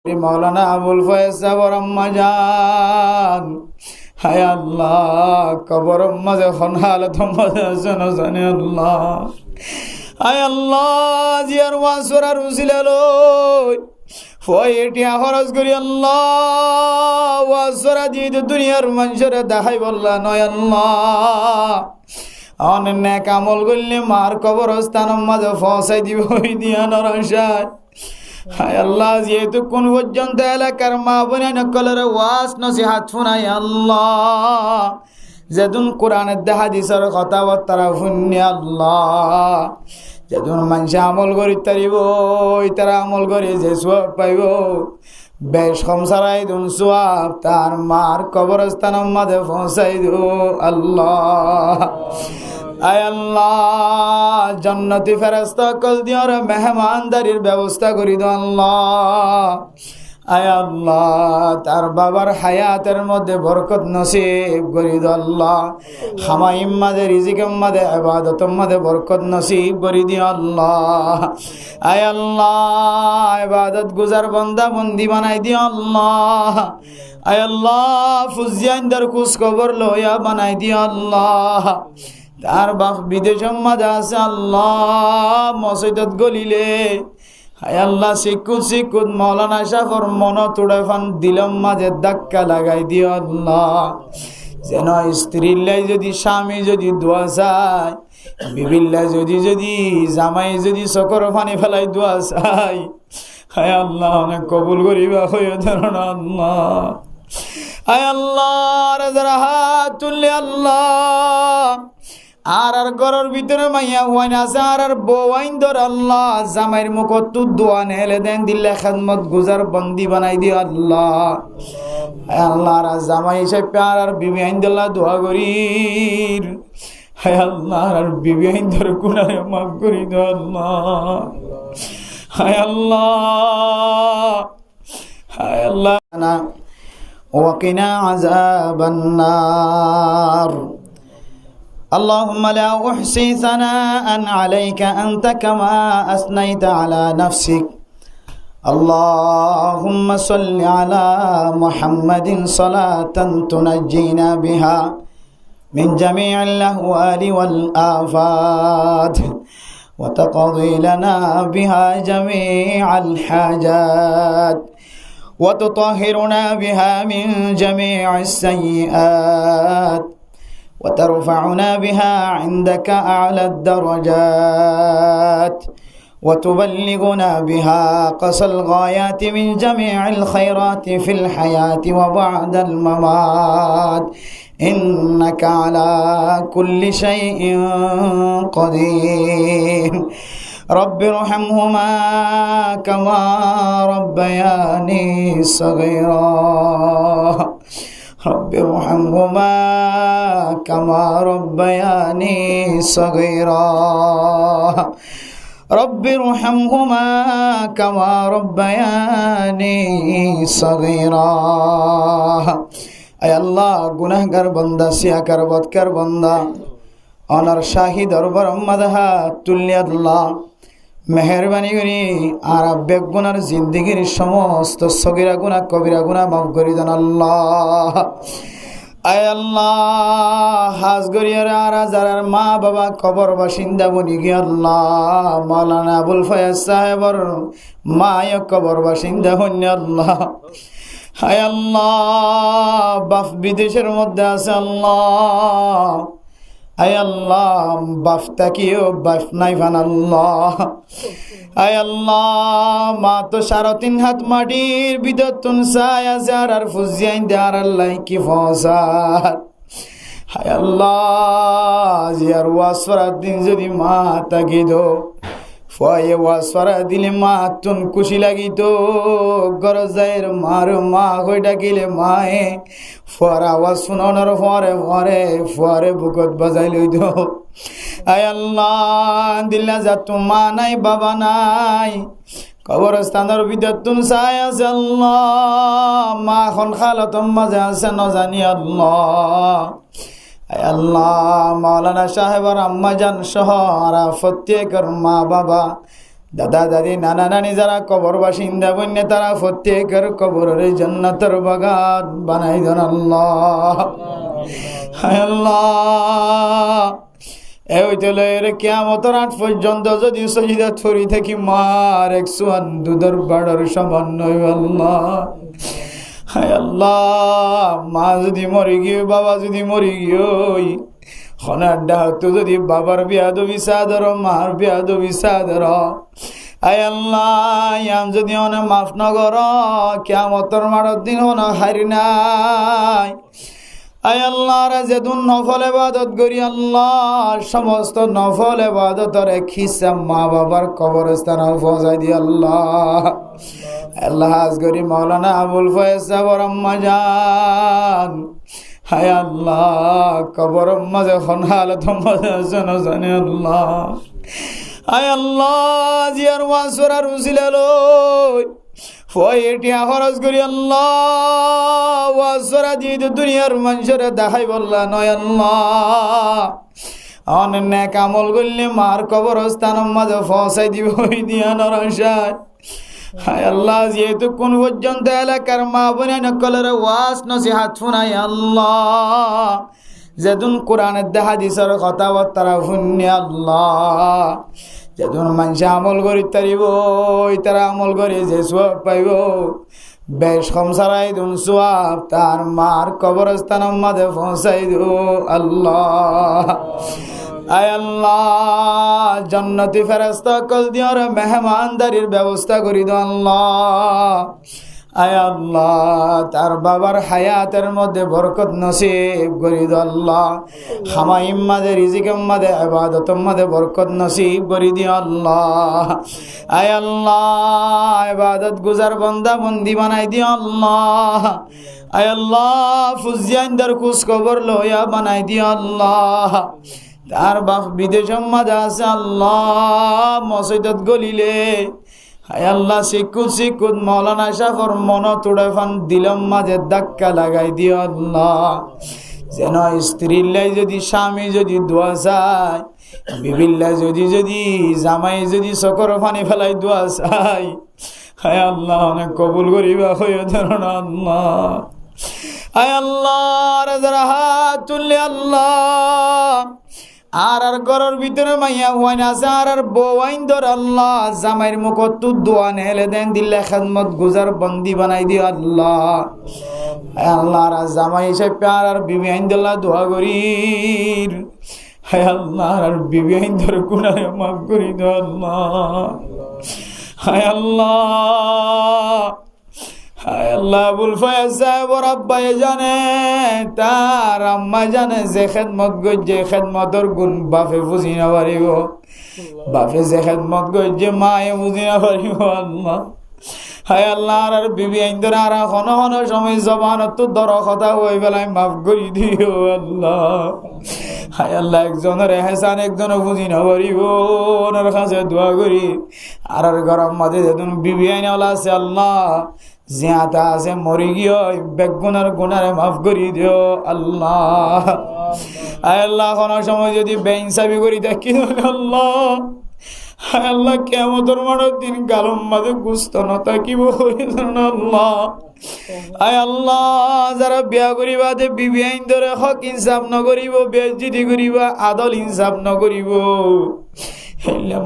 মাওলানা আবুল ফয়েজ সাহেবের আম্মা জান, হায় আল্লাহ কবরের মাঝে কোন হালত মাঝে আছেন জানে আল্লাহ। হায় আল্লাহ জিয়ার ওয়াসরার উসিলা লই ফয়েটিয়া খরচ করি আল্লাহ ওয়াসরা দিয়ে দুনিয়ার মানুষের দেখাই বললা নয় আল্লাহ। অনেক কামল করলে মার কবরস্থানের মাঝে ফসাই দিব দিয়া নরসায়। হায় আল্লাহ যেহেতু কোন পর্যন্ত এলাকার মা বোনে নকলের ওয়াজ নসিহাত শুনাই আল্লাহ, যেদিন কোরআনের দেখা দিছর কথাবার্তা শুনি আল্লাহ, যেদিন মানুষ আমল করি তারিব তারা আমল করে যে সোয়াব পাইব বেশ কম সারাই দুন সোয়াব তার মার কবরস্থানের মাঝে পৌঁছাই দো আল্লাহ। আয় আল্লাহ জান্নাতি ফেরেশতা কল দিওর মেহমানদারির ব্যবস্থা করি দো আল্লাহ। আয় আল্লাহ তার বাবার হায়াতের মধ্যে বরকত নসিব করি দো আল্লাহ। খামাইম মাঝে রিজিকের মাঝে ইবাদতের মাঝে বরকত নসিব করি দিও আল্লাহ। আয় আল্লাহ ইবাদত গুজার বান্দা বন্দি বানাই দিও আল্লাহ। আয় আল্লাহ ফুজিয়ানদার খোঁজ খবর লইয়া বানাই দিও আল্লাহ। তার বাপ বিদেশের মাঝে আছে আল্লাহ, মসজিদত গলিলে হায় আল্লাহ শিকুত মৌলানা সাফর মন তোড়ে ফান দিলম মাঝে ধাক্কা লাগাই দিও আল্লাহ। যেন স্ত্রীর লাই যদি স্বামী যদি দোয়া চায়, বিবিল্লা যদি জামাই যদি চকর ফানি ফেলাই দোয়া চাই, হায় আল্লাহ অনেক কবুল করিবা হয়ে ধরুন আল্লাহ। হায় আল্লাহ যারা হাত তুললে আল্লাহ আর ঘরের ভিতরে মাইয়া হুয়াইন আছে আর বউ আইন ধর আল্লাহ, জামাইয়ের মুখত তু দোয়া নেলে দেন দিল্লা খেদমত গুজার বন্দি বানাই দিও আল্লাহ। আল্লাহ আর জামাই হিসেবে আর বিবি আইন দিল্লা দোয়া করির, হায় আল্লাহ আর বিবি আইন ধর গুনাহে মাফ করি দো আল্লাহ। হায় আল্লাহ হায় আল্লাহ ওয়াকিনা আযাবান নার। اللهم لا أحصي ثناء عليك أنت كما أثنيت على نفسك. اللهم صل على محمد صلاة تنجينا بها من جميع الأهوال والآفات وتقضي لنا بها جميع الحاجات وتطهرنا بها من جميع السيئات وترفعنا بها عندك أعلى الدرجات وتبلغنا بها أقصى الغايات من جميع الخيرات في الحياة وبعد الممات إنك على كل شيء قدير. رب ارحمهما كما ربياني صغيرا. رب ارحمهما كما ربياني صغيرا. رب ارحمهما كما ربياني صغيرا. আয় আল্লাহ গুনাহগার বান্দা সিয়াকার বদকার বান্দা অনার শাহী দরবার মাদহা তুল্লি আল্লাহ মেহরবানি করি আর বেগুনার জিন্দিগির সমস্ত সগীরা গুনাহ কবিরা গুনাহ মাফ করে দেন আল্লাহ। আয় আল্লাহ হাজ গরিয়ার আর যারার মা বাবা কবর বাসিন্দা বনি গিয়ে আল্লাহ মাওলানা আবুল ফয়েজ সাহেবর মায় কবর বাসিন্দা হন্য আল্লাহ। হায় আল্লাহ বাপ বিদেশের মধ্যে আছে আল্লাহ। আয় আল্লাহ বাপ তাকিও বাপ নাই ভান আল্লাহ। আয় আল্লাহ মা তো 3.5 হাত মাটির ভিতর তুন চায় আজার আর ফুজিয়াইন দেয়ার আল্লাহ কি ফসার। হায় আল্লাহ জিয়ার ওয়াসফার দিন যদি মা তাকি দো ফয়ে ওয়াসফারা দিলে মা তুন খুশি লাগিত গরজায়ের মার মা কই ডাকিলে মায়ে ফর আওয়াজ শুনানোর পরে পরে পরে বুকত বাজাই লইত। আয় আল্লাহ দিল্লা যা তো মা নাই বাবা নাই কবরস্থানের ভিতর তুন চাই আছে আল্লাহ, মা খন খালতম মাঝে আছে নজানি আল্লাহ। আল্লাহ মাওলানা সাহেবের আম্মা জান সহ আর প্রত্যেকের মা বাবা দাদা দাদি নানা নানি যারা কবর বাসিন্দা বন্যে তারা প্রত্যেকের কবরের জান্নাতের বাগান বানাই দেন আল্লাহ। হায় আল্লাহ, এই চলের কিয়ামতের আগ পর্যন্ত যদি সজিদা ছড়ি থাকি মার 108 দুধের বাড়ার সমন্বয় আল্লাহ। হায় আল্লাহ, মা যদি মরে গিয়ে বাবা যদি মরে গিয়ে খনার ডাক যদি বাবার বিয়াদবি সাদর মার বিয়াদবি সাদর। আয় আল্লাহ, ইয়াম যদি অনে মাফ নগর কিয়ামতের মাঠের দিন হন হারি নাই। আয় আল্লাহ, যেদিন নফল ইবাদত করি আল্লাহ সমস্ত নফল ইবাদতের এক হিস্সা মা বাবার কবরস্থান পৌঁছাই দি আল্লাহ। আল্লাহ আজগরি মাওলানা আবুল ফয়েজ সাহেবের আম্মা জান, হায় আল্লাহ কবর মাঝে খন হালত মাঝে জানে আল্লাহ। আয় আল্লাহ, জিয়ার ওয়াসরার উসিলা লই ফয়েটিয়া খরচ করি আল্লাহ ওয়াসরা দিয়ে দুনিয়ার মানুষের দেখাই বললা নয় আল্লাহ। অনেক আমল করলে মার কবরস্থান মাঝে ফসাই দিব দিয়া নরসায়। হায় আল্লাহ, যেহেতু কোন পর্যন্ত এলাকার মা বোনে নকলের ওয়াজ নসিহাত শুনাই আল্লাহ, যেদিন কোরআনের হাদিসের কথাবার্তা শুনি আল্লাহ, যেদিন মানুষ আমল করি তারিব তারা আমল করে যে সোয়াব পাইব বেশ কম সারাই দুন সোয়াব তার মার কবরস্থান মাঝে পৌঁছাই দো আল্লাহ। আয় আল্লাহ, জান্নাতি ফেরেশতা কল দিয়ার মেহমানদারির ব্যবস্থা করি দো আল্লাহ। আয় আল্লাহ, তার বাবার হায়াতের মধ্যে বরকত নসিব করি দো আল্লাহ। হামাইম মাঝে রিজিকের মাঝে ইবাদতের মাঝে বরকত নসিব করি দিও আল্লাহ। আয় আল্লাহ, ইবাদত গুজার বান্দা বন্দি বানাই দিও আল্লাহ। আয় আল্লাহ, ফুজিয়ানদার খোঁজ খবর লইয়া বানাই দিও আল্লাহ। তার বাপ বিদেশের মাঝে আছে আল্লাহ, মসজিদত গলিলে হায় আল্লাহ শিকুত মৌলানা সাফর মন তোড়ে ফান দিলম মাঝে ধাক্কা লাগাই দিও আল্লাহ। যেন স্ত্রীর লাই যদি স্বামী যদি দোয়া চায়, বিবিল্লা যদি জামাই যদি চকর ফানি ফেলাই দোয়া চাই, হায় আল্লাহ অনেক কবুল করিবা হয়ে ধরুন আল্লাহ। হায় আল্লাহ, যারা হাত তুললে আল্লাহ আর ঘরের ভিতরে মাইয়া হুয়াইন আছে আর বউ আইন ধর আল্লাহ, জামাইয়ের মুখত তু দোয়া নেলে দেন দিল্লা খেদমত গুজার বন্দি বানাই দিও আল্লাহ। আল্লাহ আর জামাই হিসেবে আর বিবি আইন দিল্লা দোয়া করি, হায় আল্লাহ আর বিবি আইন ধর গুনাহে মাফ করি দিও আল্লাহ। হায় আল্লাহ, হায় আল্লাহ, আবুল ফয়েজ সাহেবর আব্বাই জানে তার আম্মা জানে যে খেদমত গজ্জে খেদমতর গুণ বাপে বুঝি না পারিব, বাপে যে খেদমত গজ্জে মায়ে বুঝি না পারিব আল্লাহ। হায় আল্লাহ, আর বিবি আইন ধরে আর হন সময় জবানত দর কথা হয়ে বেলায় মাফ করি দিও আল্লাহ। হায় আল্লাহ, একজনের এহসান একজনে বুঝি না পারিব, ওনার কাছে দোয়া করি। আর গরম মাঝে যেদিন বিবি আইন আছে আল্লাহ, জিয়াতা আছে মরি গিয়ে বেগুনার গুনারে মাফ করি দিও আল্লাহ। আয় আল্লাহ, কোনো সময় যদি বেইনসাফি করি দেখি আল্লাহ, হায় আল্লাহ কিয়ামতের মাঠের দিন গালম মাঝে গুস্ত না থাকিব আল্লাহ। আয় আল্লাহ, যারা বিয়া করিবা দে বিবি আইন ধরে হক ইনসাফ নকরিব, বেজ্জিতি করিবা, আদল ইনসাফ নকরিব,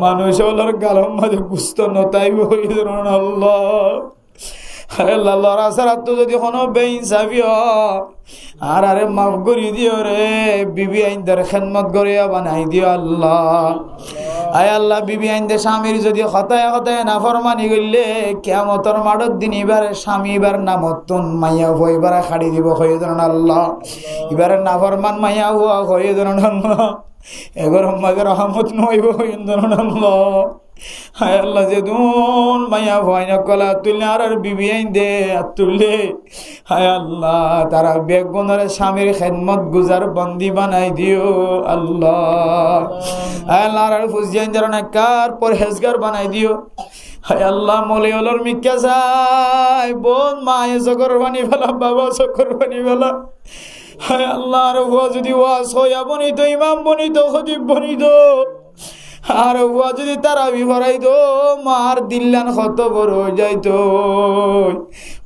মানুষ ওলার গালম মাঝে গুস্ত নতাইব আল্লাহ। আল্লাহ, লড়া ছাড়া তো যদি কোনো বেইনসাফি আর আরে মাফ করি দিও রে, বিবি আইনদের খেদমত করিয়া বানাই দিও আল্লাহ। আয় আল্লাহ, বিবি আইনদের স্বামীর যদি হতায় নাফরমানি করলে কিয়ামতের মাঠের দিন এবারে স্বামী এবার নামতুন মাইয়া হো এবারে খাড়ি দিব হয়ে ধরুন আল্লাহ। এবারে নাফরমান মাইয়া হুয়া হয়ে ধরুন আল্লাহ, এবার মাঝে রহমত নইব হয়ে ধরুন আল্লাহ। হায় আল্লাহ, যে দুন মাইয়া ভয়না কলা তুললে আর বিবি আইন দে তুললে, হায় আল্লাহ তারা বেগুনের স্বামীর খেদমত গুজার বন্দি বানাই দিও আল্লাহ। হায় আল্লাহ, আর ফুজিয়ান যারা কার পরহেজগার বানাই দিও। হায় আল্লাহ, মলে অলর মিক্কা যায় বোন মায়ে চকর বানি ফেলা, বাবা চকর বানি ফেলা। হায় আল্লাহ, আর হুয়া যদি ওয়াজ হইয়া বনিত, ইমাম বনিত, খতিব বনিত, আর হুয়া যদি তারা বিভরাইতো মার দিল্লান কত বড় হয়ে যাইতো।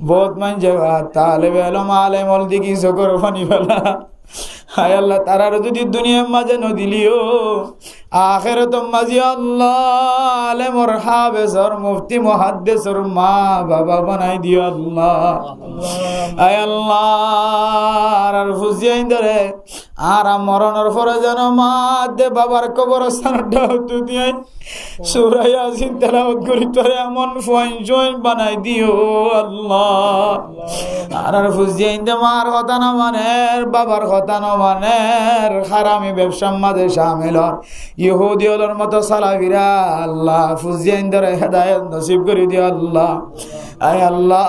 বহুত মান যাওয়া তাহলে বেলম আলেমল দিকি চকর ফানি ফেলা। হায় আল্লাহ তারার যদি দুনিয়ার মাঝে নদিলিও আখিরাত মাঝে আল্লাহ আলেমর হাফেজর মুফতি মুহাদ্দিসর মা বাবা বানাই দিও আল্লাহ। হায় আল্লাহ আর ফুজিয়াইন ধরে আর মরণের পরে যেন মা দে বাবার কবরস্থানটা হতো দিয়ে সূরা ইয়াসিন তেলাওয়াত করি তোরে এমন ফয়ন বানাই দিও আল্লাহ। আর ফুজিয়াইন দে মার কথা না মানের বাবার কথা না মানের হারামি ব্যবসার মাঝে শামিল হন ইহুদি হলোর মতো সালাফিরা আল্লাহ ফুজিয়াইন ধরে হেদায়েত নসিব করে দিও আল্লাহ। আয় আল্লাহ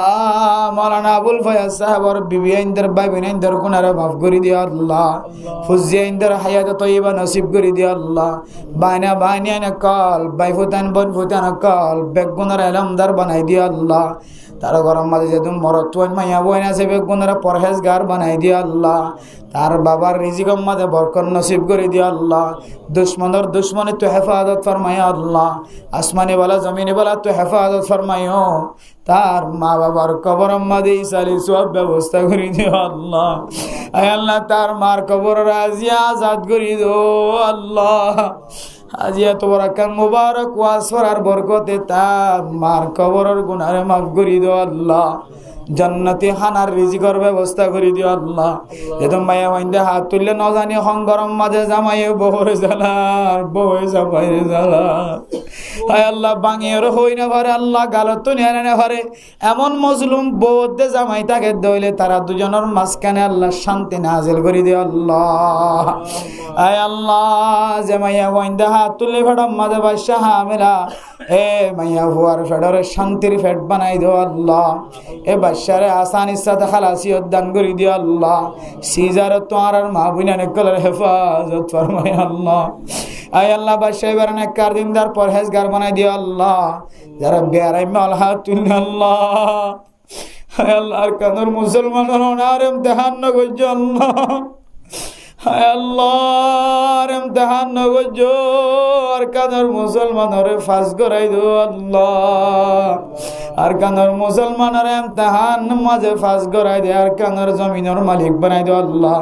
মাওলানা আবুল ফয়াজ সাহেবর বিবি আইনদের ভাই বোন আইনদের গুনারে মাফ করে দিও আল্লাহ। ফুজিয়াইনদের হায়াত তয়্যিবা নসিব করে দিও আল্লাহ। বাইনা বাইনিয়ানা কল বাই ফুতান বোন ফুতান কল বেগুনার এলমদার বানাই দিও আল্লাহ। তার গরম মাঝে যে তুমি মরত মাইয়া বোন আছে বেগুনারা পরহেজগার বানাই দিও আল্লাহ। তার বাবার রিজিকম মাঝে বরকত নসিব করে দিও আল্লাহ। দুশ্মনের দুশ্মনে তো হেফাজত ফরমাইয়া আল্লাহ। আসমানি বালা জমিনে বালা তো হেফাজত ফরমাইও। তার মা বাবার কবরম মাঝে ইসালি সব ব্যবস্থা করে দিও আল্লাহ। আয় আল্লাহ তার মার কবর রাজিয়া আজাদ করে দিও আল্লাহ। আজি এত বড় কান মুবারক ওয়াজ করার বরকতে তার মার কবরের গুনারে মাফ করে দিও আল্লাহ। জান্নাতি হানার রিজিকের ব্যবস্থা করে দিও আল্লাহ। যেহেতু মায়া মাইন্দে হাত তুললে ন জানি গরম মাঝে জামাইয়ে বহরে জ্বালার বহে জামাইয়ে জ্বালা। হায় আল্লাহ বাঙিয়ের হই না পারে আল্লাহ গালত নিয়ে না পারে এমন মজলুম বৌদ্ধে জামাই তাকে দইলে তারা দুজনের মাঝখানে আল্লাহ শান্তি নাজিল করে দিও আল্লাহ। আয় আল্লাহ যে মাইয়া মাইন্দে হাত তুললে ফেডম মাঝে বাদশা হামেলা এ মাইয়া হুয়ার ফেডরে শান্তির ফেট বানাই দিও আল্লাহ। এ বাদশারে আসানির সাথে খালাসিয়ত দান করে দিও আল্লাহ। সিজারে তোমার আর মা বুইনানে কলের হেফাজত ফরমাই আল্লাহ। আয় আল্লাহ বাদশা এবার নেককার দিনদার পরহেজগার বানাই দিও আল্লাহ। যারা বেয়ারাই মাল হাত তুলল আল্লাহ। আয় আল্লাহ আর কানুর মুসলমানের ওনার ইমতিহান নগজ আল্লাহ। হায় আল্লাহ ইমতিহান নগজ আর কানুর মুসলমানের ফাঁস করাই দিও আল্লাহ। আর কানোর মুসলমানের ইমতিহান মাঝে ফাঁস করাই দে আর কানোর জমিনের মালিক বানাই দিও আল্লাহ।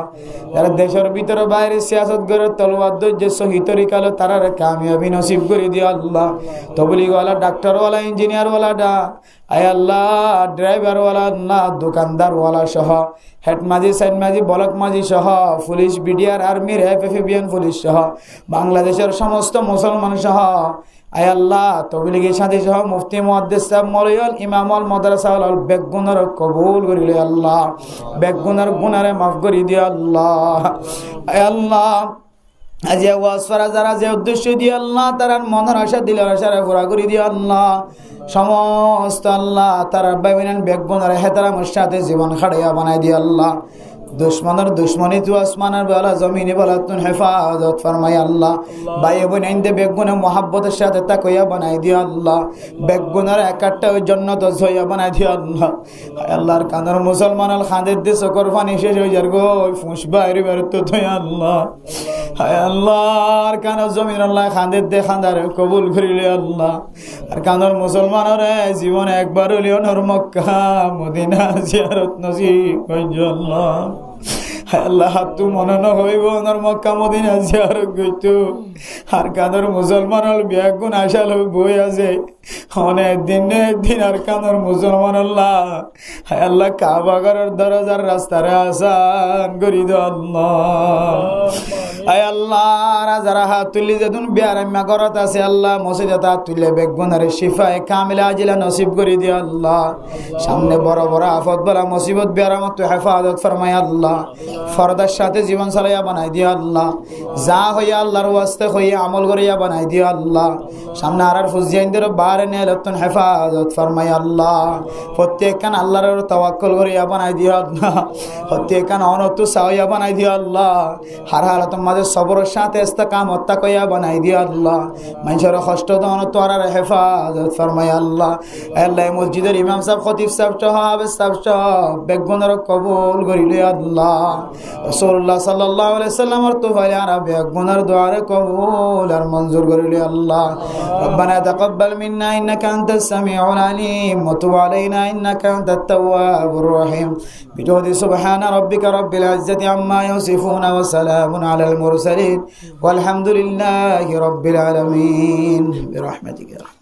যারা দেশের ভিতরে বাইরে সিয়াসত করে তলওয়ার ধৈর্য সহি তরিকালো তারারে কামিয়াবি নসিব করে দিও আল্লাহ। তবলিগওয়ালা ডাক্তারওয়ালা ইঞ্জিনিয়ারওয়ালাটা আয় আল্লাহ ড্রাইভারওয়ালা না দোকানদারওয়ালা সহ হেড মাঝি সাইড মাঝি বলক মাঝি সহ পুলিশ বিডিআর আর্মির এফএফবিএন পুলিশ সহ বাংলাদেশের সমস্ত মুসলমান সহ আয় আল্লাহ তবলিগের সাথে সহ মুফতি মুহাদ্দিস সাহেব মৌলভী ইমাম আল মাদ্রাসা আল বেগুনার কবুল করিলে আল্লাহ। বেগুনার গুনারে মাফ করে দিও আল্লাহ। আয় আল্লাহ আজি ওয়াজ করা যারা যে উদ্দেশ্য দিয়ে আল্লাহ তারার মনের আশা দিলের আশারে পুরা করে দিও আল্লাহ। সমস্ত আল্লাহ তারা বেবিনান বেগুনার হেতারামের সাথে জীবন খাড়িয়া বানাই দিও আল্লাহ। দুশ্মনের দুশ্মনী তু আসমানের বেলা জমিনে বেলা তুন হেফাজত ফরমাই আল্লাহ। ভাই বোন আইন্দে বেগুনে মহাব্বতের সাথে তাকইয়া বানাই দিও আল্লাহ। বেগুনের একটা ওই জন্নত হইয়া বানাই দিও আল্লাহ। আল্লাহর কানের মুসলমানের খাঁদের দিয়ে চকর পানি শেষ হয়ে যার গো ওই ফুঁস বাইরে বেরোতে থই আল্লাহ। হায় আল্লাহর কানের জমিন আল্লাহ খাঁদের দিয়ে খাঁদার কবুল করিলে আল্লাহ। আর কানের মুসলমানের জীবন একবার হলিও নর মক্কা মদিনা জিয়ারত নসিব কইজো আল্লাহ। আল্লাহ হাতু মনে ন হইব ওনার মক্কা মদিনা জিয়ারত গইতো। আর কানের মুসলমানের বেগুন আশা লোক বই আছে অনেক দিন আর কানের মুসলমান আল্লাহ হায় আল্লাহ কাবাগারের দরজার রাস্তারে আসান করি দো আল্লাহ। আয় আল্লাহ যারা হাত তুলি যেদিন বেয়ারাম্মা করত আছে আল্লাহ মসজিদে হাত তুললে বেগুনের শিফায়ে কামিলা আজিলা নসিব করে দিও আল্লাহ। সামনে বড় বড় আফত বলা মুসিবত বেয়ারামত হেফাজত ফরমাই আল্লাহ। ফরদার সাথে জীবন চালাইয়া বানাই দিও আল্লাহ। যা হইয়া আল্লাহর ওয়াস্তে হইয়া আমল করিয়া বানাই দিও আল্লাহ। সামনে আর ফুজিয়াইনদের বারে নিয়ে লতুন হেফাজত ফরমাই আল্লাহ। প্রত্যেকখান আল্লাহর তাওয়াক্কুল করিয়া বানাই দিও আল্লাহ। প্রত্যেকখান অনতু সাওয়া বানাই দিও আল্লাহ। হার হালাত মাঝে সবরের সাথে ইস্তেকামত তাকইয়া বানাই দিও আল্লাহ। মানুষের কষ্ট দন তোরার হেফাজত ফরমাই আল্লাহ। আল্লাহ মসজিদের ইমাম সাহেব খতিব সাহেব সহ হাফেজ সাহেব সহ বেগুনের কবুল করিলে আল্লাহ। রাসূলুল্লাহ সাল্লাল্লাহু আলাইহি সাল্লামের তোফাইল আরবি গুনার দোয়ারে কবুল আর মঞ্জুর করিলি আল্লাহ রব্বানা তাকাব্বাল মিন্না ইন্নাকা আনতাস সামিউল আলিম ওয়া তুব আলাইনা ইন্নাকা আনতাত তাওয়াবুর রহিম বিজুদি সুবহানা রাব্বিকা রাব্বিল ইজ্জাতি আম্মা ইয়াসিফুন ওয়া সালামুন আলাল মুরসালিন ওয়ালহামদুলিল্লাহি রাব্বিল আলামিন বিরহমাতিকা।